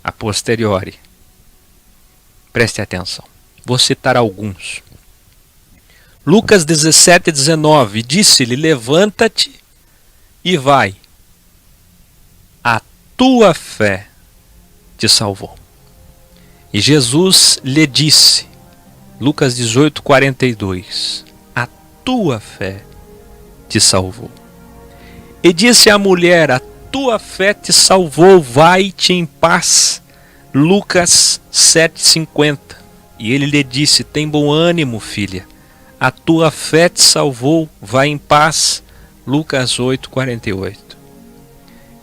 a posteriori. Preste atenção. Vou citar alguns. Lucas 17:19, disse-lhe: levanta-te e vai. A tua fé te salvou. E Jesus lhe disse, Lucas 18:42, a tua fé te salvou. E disse à mulher: a tua fé te salvou, vai-te em paz. Lucas 7:50. E ele lhe disse: tem bom ânimo, filha, a tua fé te salvou, vai em paz. Lucas 8:48.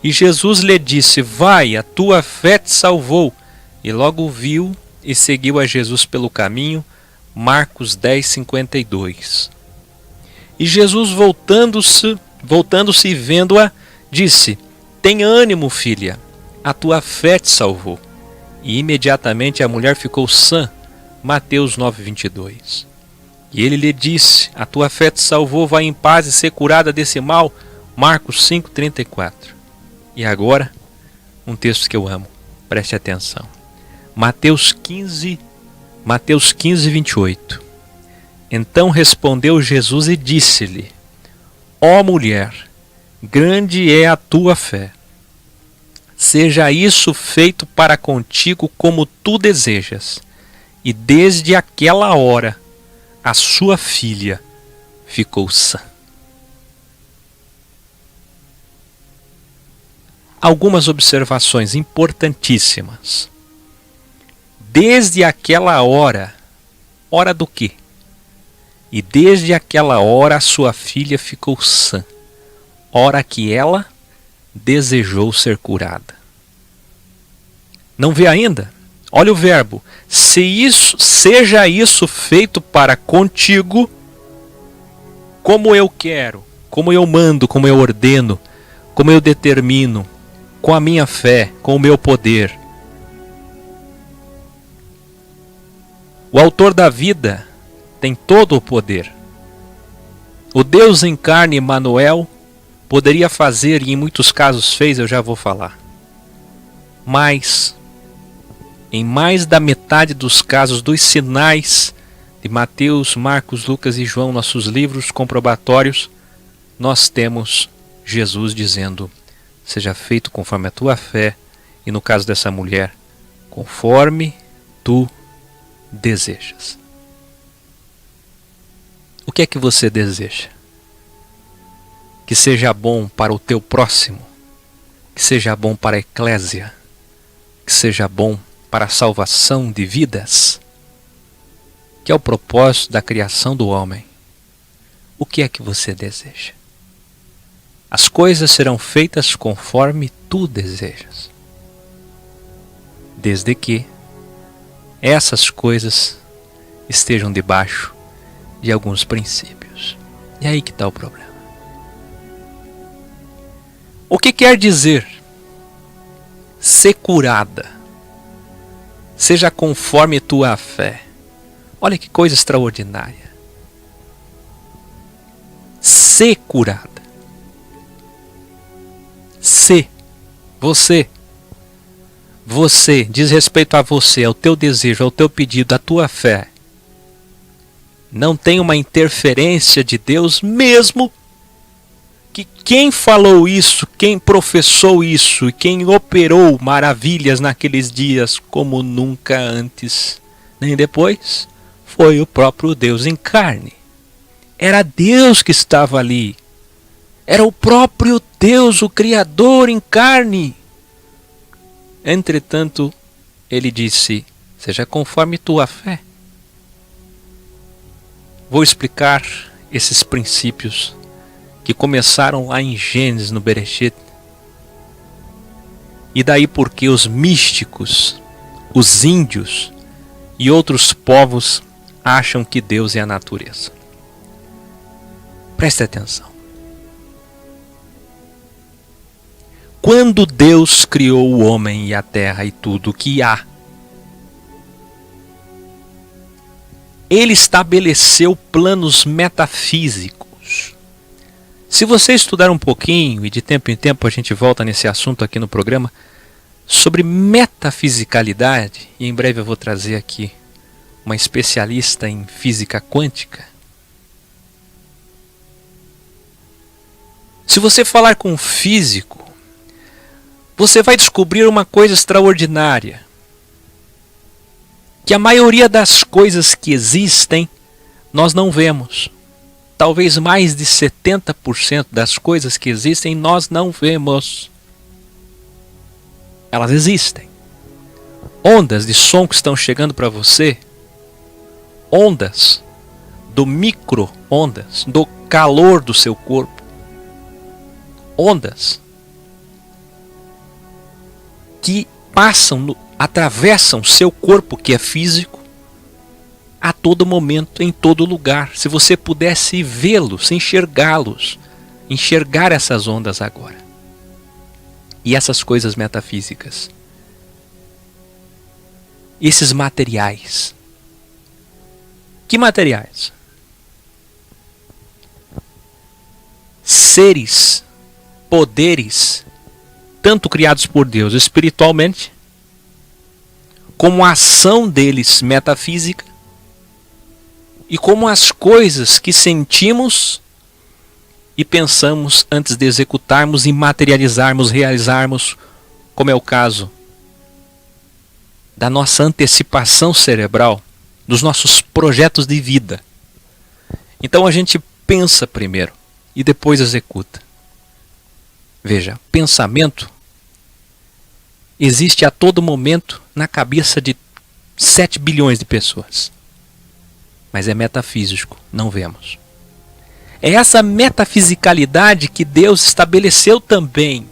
E Jesus lhe disse: vai, a tua fé te salvou. E logo viu e seguiu a Jesus pelo caminho. Marcos 10:52. E Jesus voltando-se e vendo-a, disse: tem ânimo, filha, a tua fé te salvou. E imediatamente a mulher ficou sã. Mateus 9:22. E ele lhe disse: a tua fé te salvou, vai em paz e ser curada desse mal. Marcos 5:34. E agora, um texto que eu amo, preste atenção. Mateus 15:28. Então respondeu Jesus e disse-lhe: ó mulher, grande é a tua fé. Seja isso feito para contigo como tu desejas. E desde aquela hora, a sua filha ficou sã. Algumas observações importantíssimas. Desde aquela hora, hora do quê? E desde aquela hora a sua filha ficou sã, hora que ela desejou ser curada. Não vê ainda? Olha o verbo. Seja isso feito para contigo, como eu quero, como eu mando, como eu ordeno, como eu determino, com a minha fé, com o meu poder. O autor da vida tem todo o poder. O Deus em carne, Emmanuel, poderia fazer, e em muitos casos fez, eu já vou falar. Mas, em mais da metade dos casos, dos sinais de Mateus, Marcos, Lucas e João, nossos livros comprobatórios, nós temos Jesus dizendo: seja feito conforme a tua fé, e no caso dessa mulher, conforme tu desejas. O que é que você deseja? Que seja bom para o teu próximo, que seja bom para a eclésia, que seja bom para a salvação de vidas, que é o propósito da criação do homem. O que é que você deseja? As coisas serão feitas conforme tu desejas, desde que essas coisas estejam debaixo de alguns princípios. E aí que está o problema. O que quer dizer ser curada? Seja conforme tua fé. Olha que coisa extraordinária. Ser curada. Se você diz respeito a você, ao teu desejo, ao teu pedido, à tua fé, não tem uma interferência de Deus, mesmo que quem falou isso, quem professou isso e quem operou maravilhas naqueles dias como nunca antes nem depois, foi o próprio Deus em carne. Era Deus que estava ali. Era o próprio Deus, o Criador em carne. Entretanto, ele disse: seja conforme tua fé. Vou explicar esses princípios que começaram lá em Gênesis, no Bereshit. E daí porque os místicos, os índios e outros povos acham que Deus é a natureza. Preste atenção. Quando Deus criou o homem e a terra e tudo o que há, Ele estabeleceu planos metafísicos. Se você estudar um pouquinho, e de tempo em tempo a gente volta nesse assunto aqui no programa, sobre metafisicalidade, e em breve eu vou trazer aqui uma especialista em física quântica. Se você falar com um físico, você vai descobrir uma coisa extraordinária. Que a maioria das coisas que existem, nós não vemos. Talvez mais de 70% das coisas que existem, nós não vemos. Elas existem. Ondas de som que estão chegando para você, ondas do micro-ondas, do calor do seu corpo, ondas que passam, atravessam o seu corpo que é físico a todo momento, em todo lugar. Se você pudesse vê-los, enxergá-los, enxergar essas ondas agora. E essas coisas metafísicas. Esses materiais. Que materiais? Seres, poderes, tanto criados por Deus espiritualmente, como a ação deles metafísica, e como as coisas que sentimos e pensamos antes de executarmos e materializarmos, realizarmos, como é o caso da nossa antecipação cerebral, dos nossos projetos de vida. Então a gente pensa primeiro e depois executa. Veja, pensamento existe a todo momento na cabeça de 7 bilhões de pessoas. Mas é metafísico, não vemos. É essa metafisicalidade que Deus estabeleceu também.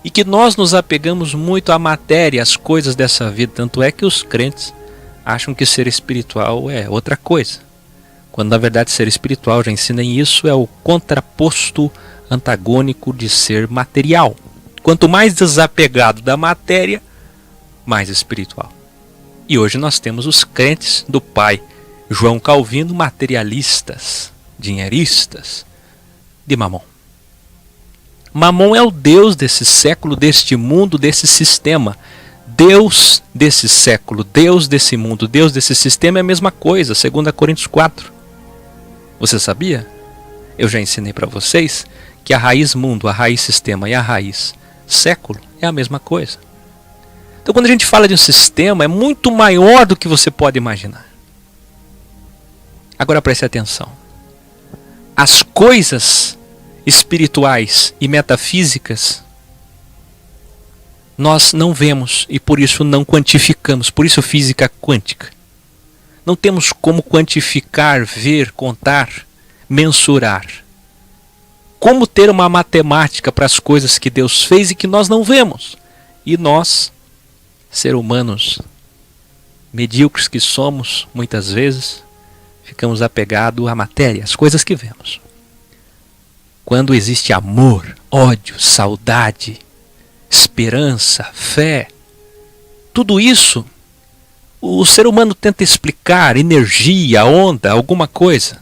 E que nós nos apegamos muito à matéria, às coisas dessa vida. Tanto é que os crentes acham que ser espiritual é outra coisa. Quando na verdade ser espiritual, já ensinem isso, é o contraposto antagônico de ser material. Quanto mais desapegado da matéria, mais espiritual. E hoje nós temos os crentes do pai João Calvino, materialistas, dinheiristas de Mamon. Mamon é o Deus desse século, deste mundo, desse sistema. Deus desse século, Deus desse mundo, Deus desse sistema é a mesma coisa, 2 Coríntios 4. Você sabia? Eu já ensinei para vocês que a raiz mundo, a raiz sistema e a raiz século é a mesma coisa. Então quando a gente fala de um sistema, é muito maior do que você pode imaginar. Agora preste atenção. As coisas espirituais e metafísicas nós não vemos e por isso não quantificamos. Por isso física quântica. Não temos como quantificar, ver, contar, mensurar. Como ter uma matemática para as coisas que Deus fez e que nós não vemos. E nós, seres humanos medíocres que somos, muitas vezes, ficamos apegados à matéria, às coisas que vemos. Quando existe amor, ódio, saudade, esperança, fé, tudo isso, o ser humano tenta explicar, energia, onda, alguma coisa.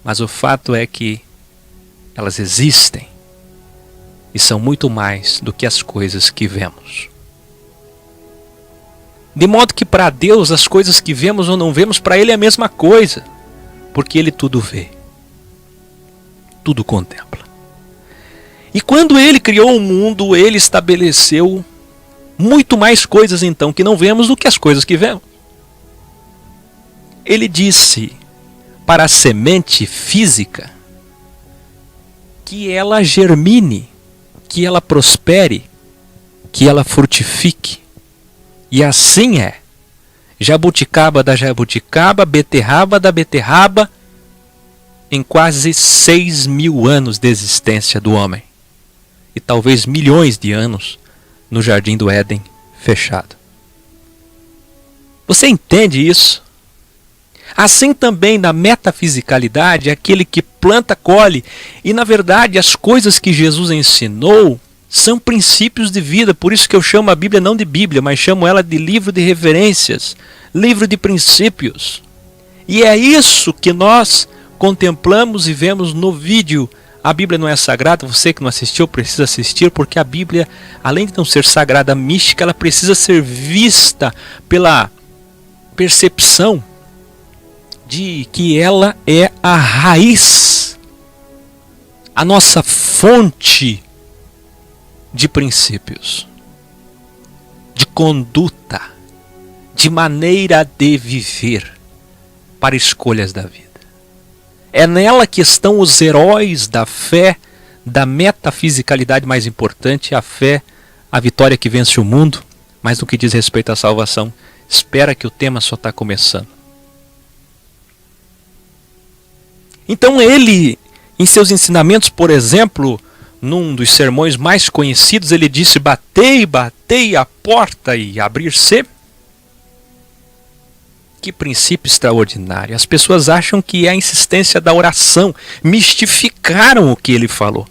Mas o fato é que elas existem e são muito mais do que as coisas que vemos. De modo que para Deus as coisas que vemos ou não vemos, para Ele é a mesma coisa. Porque Ele tudo vê. Tudo contempla. E quando Ele criou o mundo, Ele estabeleceu muito mais coisas então que não vemos do que as coisas que vemos. Ele disse para a semente física que ela germine, que ela prospere, que ela frutifique. E assim é. Jabuticaba da jabuticaba, beterraba da beterraba, em quase 6.000 anos de existência do homem. E talvez milhões de anos no jardim do Éden fechado. Você entende isso? Assim também na metafisicalidade, aquele que planta, colhe. E na verdade as coisas que Jesus ensinou são princípios de vida, por isso que eu chamo a Bíblia não de Bíblia, mas chamo ela de livro de referências, livro de princípios. E é isso que nós contemplamos e vemos no vídeo A Bíblia não é sagrada, você que não assistiu precisa assistir, porque a Bíblia, além de não ser sagrada mística, ela precisa ser vista pela percepção de que ela é a raiz, a nossa fonte de princípios, de conduta, de maneira de viver para escolhas da vida. É nela que estão os heróis da fé, da metafisicalidade mais importante, a fé, a vitória que vence o mundo, mas no que diz respeito à salvação, espera que o tema só está começando. Então ele, em seus ensinamentos, por exemplo, num dos sermões mais conhecidos, ele disse: batei, batei a porta e abrir-se. Que princípio extraordinário. As pessoas acham que é a insistência da oração. Mistificaram o que ele falou.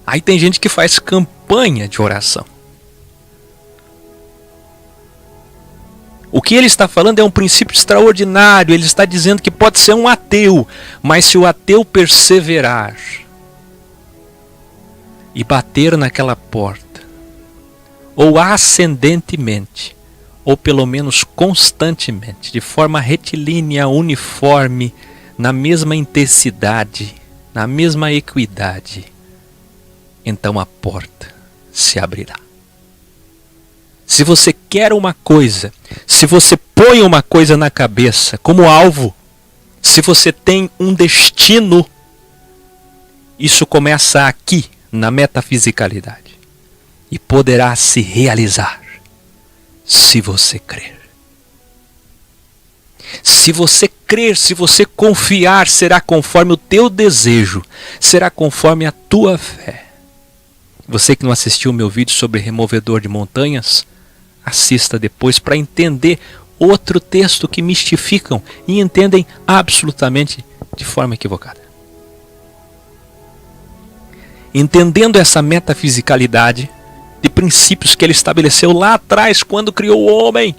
Aí tem gente que faz campanha de oração. O que ele está falando é um princípio extraordinário. Ele está dizendo que pode ser um ateu, mas se o ateu perseverar e bater naquela porta, ou ascendentemente, ou pelo menos constantemente, de forma retilínea, uniforme, na mesma intensidade, na mesma equidade, então a porta se abrirá. Se você quer uma coisa, se você põe uma coisa na cabeça como alvo, se você tem um destino, isso começa aqui, na metafisicalidade, e poderá se realizar. Se você crer. Se você crer, se você confiar, será conforme o teu desejo, será conforme a tua fé. Você que não assistiu o meu vídeo sobre removedor de montanhas, assista depois para entender outro texto que mistificam e entendem absolutamente de forma equivocada. Entendendo essa metafisicalidade de princípios que ele estabeleceu lá atrás, quando criou o homem.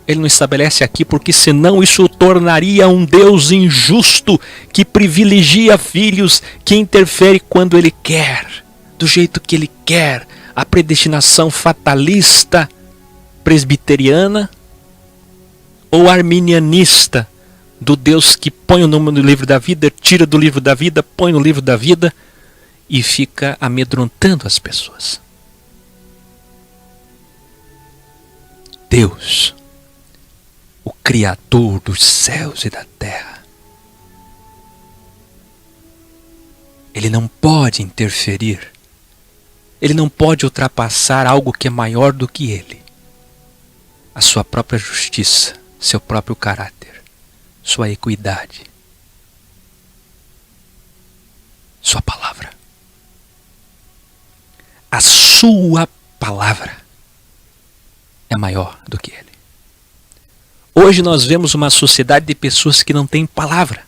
Ele não estabelece aqui porque senão isso o tornaria um Deus injusto, que privilegia filhos, que interfere quando ele quer, do jeito que ele quer. A predestinação fatalista presbiteriana ou arminianista, do Deus que põe o nome no livro da vida, tira do livro da vida, põe no livro da vida e fica amedrontando as pessoas. Deus, o Criador dos céus e da terra, Ele não pode interferir, Ele não pode ultrapassar algo que é maior do que Ele. A sua própria justiça, seu próprio caráter, sua equidade, sua palavra. A sua palavra é maior do que ele. Hoje nós vemos uma sociedade de pessoas que não têm palavra.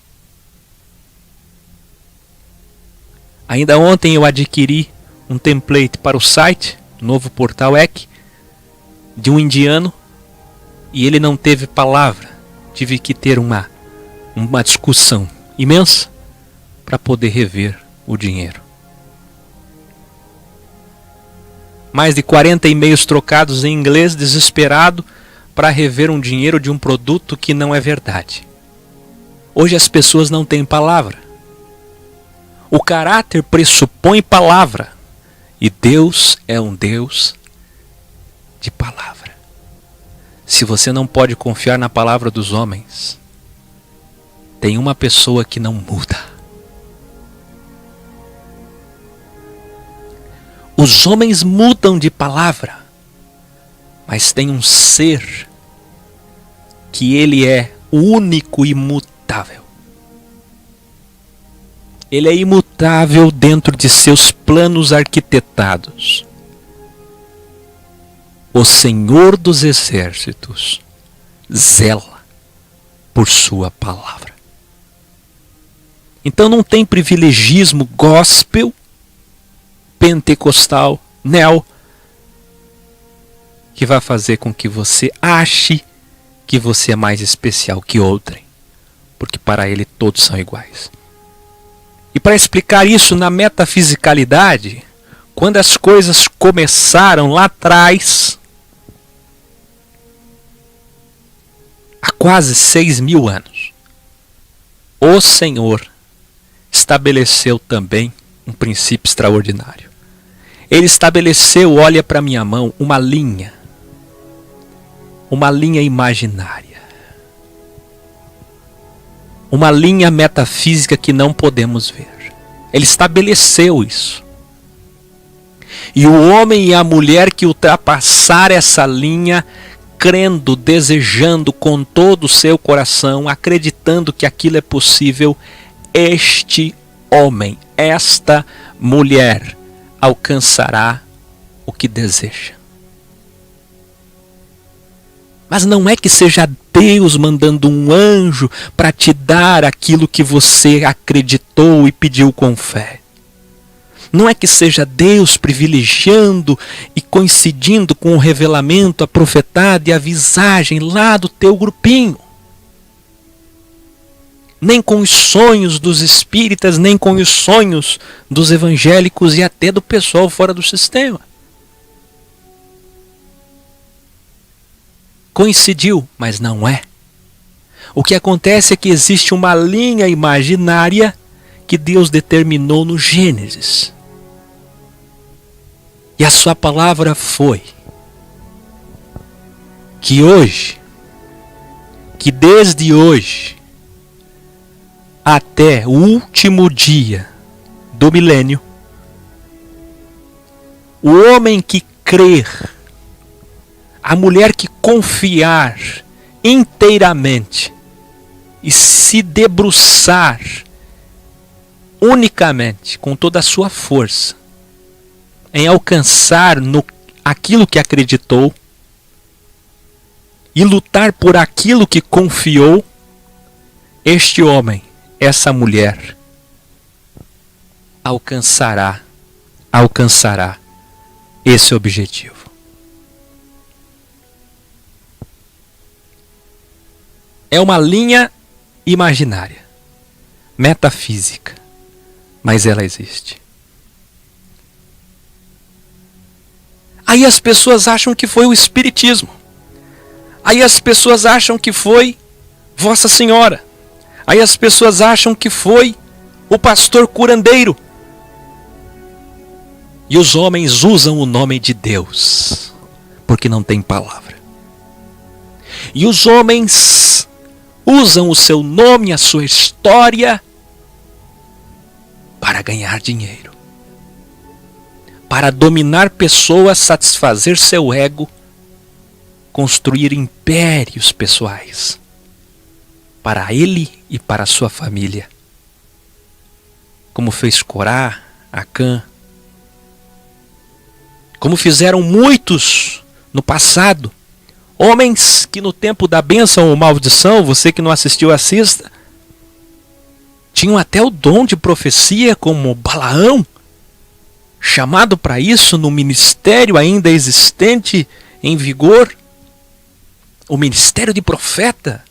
Ainda ontem eu adquiri um template para o site, novo portal EC, de um indiano, e ele não teve palavra. Tive que ter uma discussão imensa para poder rever o dinheiro. Mais de 40 e-mails trocados em inglês, desesperado, para rever um dinheiro de um produto que não é verdade. Hoje as pessoas não têm palavra. O caráter pressupõe palavra. E Deus é um Deus de palavra. Se você não pode confiar na palavra dos homens, tem uma pessoa que não muda. Os homens mudam de palavra, mas tem um ser que ele é único e imutável. Ele é imutável dentro de seus planos arquitetados. O Senhor dos Exércitos zela por sua palavra. Então não tem privilegismo gospel, pentecostal, neo, que vai fazer com que você ache que você é mais especial que outrem, porque para ele todos são iguais. E para explicar isso na metafisicalidade, quando as coisas começaram lá atrás, há quase 6.000 anos, o Senhor estabeleceu também um princípio extraordinário. Ele estabeleceu, olha para minha mão, uma linha imaginária. Uma linha metafísica que não podemos ver. Ele estabeleceu isso. E o homem e a mulher que ultrapassar essa linha, crendo, desejando com todo o seu coração, acreditando que aquilo é possível, este homem, esta mulher, alcançará o que deseja. Mas não é que seja Deus mandando um anjo para te dar aquilo que você acreditou e pediu com fé. Não é que seja Deus privilegiando e coincidindo com o revelamento, a profetada e a visagem lá do teu grupinho. Nem com os sonhos dos espíritas, nem com os sonhos dos evangélicos e até do pessoal fora do sistema. Coincidiu, mas não é. O que acontece é que existe uma linha imaginária que Deus determinou no Gênesis. E a sua palavra foi que hoje, que desde hoje até o último dia do milênio, o homem que crer, a mulher que confiar inteiramente e se debruçar unicamente com toda a sua força em alcançar aquilo que acreditou e lutar por aquilo que confiou, este homem, essa mulher, alcançará esse objetivo. É uma linha imaginária, metafísica, mas ela existe. Aí as pessoas acham que foi o Espiritismo. Aí as pessoas acham que foi Vossa Senhora. Aí as pessoas acham que foi o pastor curandeiro. E os homens usam o nome de Deus, porque não tem palavra. E os homens usam o seu nome, a sua história, para ganhar dinheiro. Para dominar pessoas, satisfazer seu ego, construir impérios pessoais. Para ele e para sua família. Como fez Corá, Acã. Como fizeram muitos no passado. Homens que no tempo da bênção ou maldição, você que não assistiu, assista. Tinham até o dom de profecia, como Balaão. Chamado para isso no ministério ainda existente, em vigor. O ministério de profeta.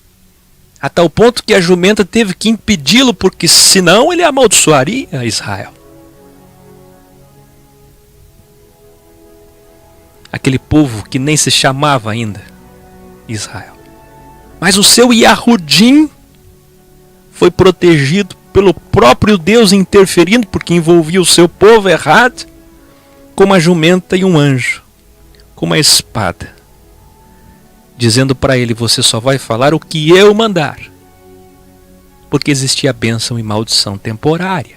A tal ponto que a jumenta teve que impedi-lo, porque senão ele amaldiçoaria Israel. Aquele povo que nem se chamava ainda Israel. Mas o seu Yahudim foi protegido pelo próprio Deus interferindo, porque envolvia o seu povo errado, com uma jumenta e um anjo, com uma espada, dizendo para ele: você só vai falar o que eu mandar, porque existia bênção e maldição temporária.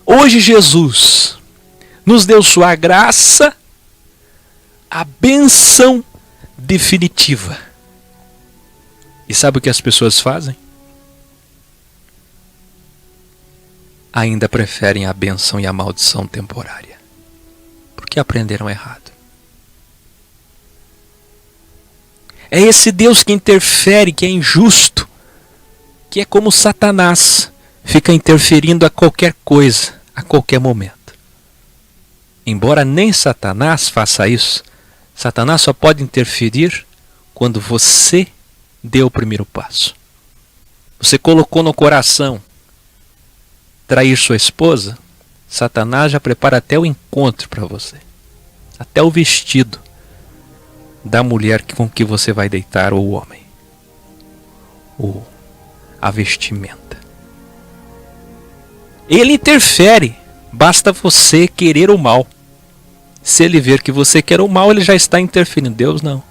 Hoje Jesus nos deu sua graça, a bênção definitiva. E sabe o que as pessoas fazem? Ainda preferem a bênção e a maldição temporária, porque aprenderam errado. É esse Deus que interfere, que é injusto, que é como Satanás, fica interferindo a qualquer coisa, a qualquer momento. Embora nem Satanás faça isso, Satanás só pode interferir quando você deu o primeiro passo. você colocou no coração trair sua esposa, Satanás já prepara até o encontro para você. Até o vestido da mulher com que você vai deitar, ou o homem. Ou a vestimenta. Ele interfere, basta você querer o mal. Se ele ver que você quer o mal, ele já está interferindo. Deus não.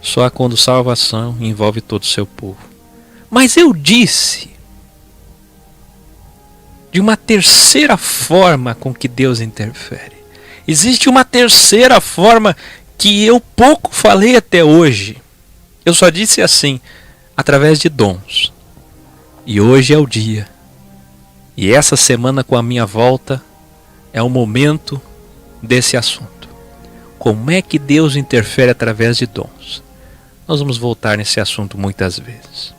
Só quando salvação envolve todo o seu povo. Mas eu disse de uma terceira forma com que Deus interfere. Existe uma terceira forma que eu pouco falei até hoje. Eu só disse assim, através de dons. E hoje é o dia. E essa semana, com a minha volta, é o momento desse assunto. Como é que Deus interfere através de dons? Nós vamos voltar nesse assunto muitas vezes.